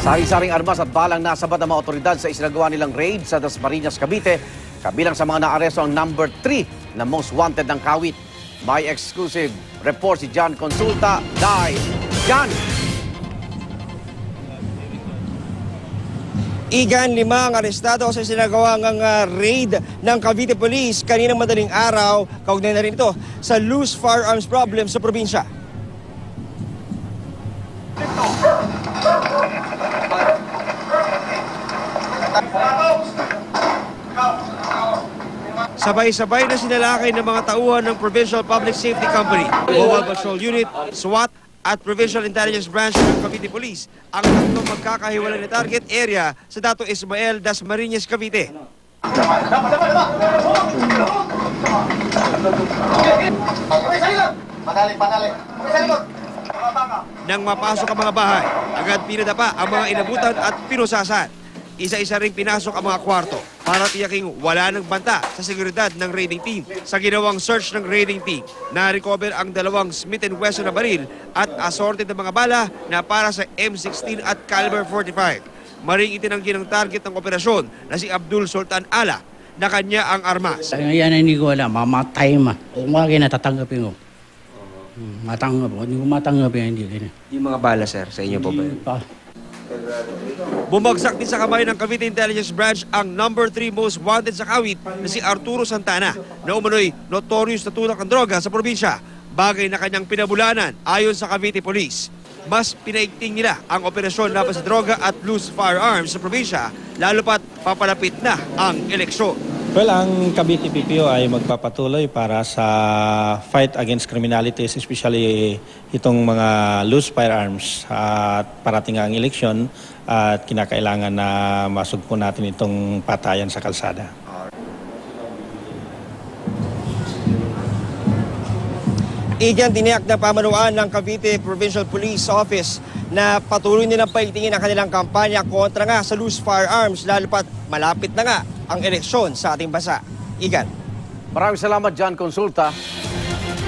Sari-saring armas at balang nasabat ng mga otoridad sa isinagawa nilang raid sa Dasmariñas, Cavite. Kabilang sa mga naaresto ang number 3 na most wanted ng Kawit. May exclusive report si John Consulta. Live, John! Igan, 5 ang arestado sa sinagawang raid ng Cavite Police kaninang madaling araw. Kaugnay na rin ito sa loose firearms problem sa probinsya. Sabay-sabay na sinalakay ng mga tauhan ng Provincial Public Safety Company, Mobile Patrol Unit, SWAT at Provincial Intelligence Branch ng Cavite Police ang tatlong magkakahiwalay na target area sa Dato Ismael, Dasmariñas, Cavite. Nang mapasok ang mga bahay, agad pinadapa ang mga inabutan at pinusasan. Isa-isa ring pinasok ang mga kwarto para tiyaking wala ng banta sa seguridad ng raiding team. Sa ginawang search ng raiding team, na-recover ang 2 Smith & Wesson na baril at assorted na mga bala na para sa M16 at caliber 45. Maring itinanggi ng target ng operasyon na si Abdul Sultan Ala na kanya ang armas. Yan hindi ko alam, mamatay ma. Kung mga kinatatanggapin ko. Matanggap ko, hindi ko matanggap yan, hindi ganyan. Yung mga bala, sir, sa inyo po ba yun? Bumagsak din sa kamay ng Cavite Intelligence Branch ang number 3 most wanted sa Kawit na si Arturo Santana na umano'y notorious na tulak ng droga sa probinsya, bagay na kanyang pinabulanan ayon sa Cavite Police. Mas pinaigting nila ang operasyon laban sa droga at loose firearms sa probinsya, lalo pat papalapit na ang eleksyon. Well, ang Cavite PPO ay magpapatuloy para sa fight against criminalities, especially itong mga loose firearms at parating ang eleksyon at kinakailangan na masugpo natin itong patayan sa kalsada. Igan, tiniyak na pamanuan ng Cavite Provincial Police Office na patuloy nilang paigtingin ang kanilang kampanya kontra nga sa loose firearms, lalo pat malapit na nga ang eleksyon sa ating bansa. Igan. Maraming salamat, John Consulta.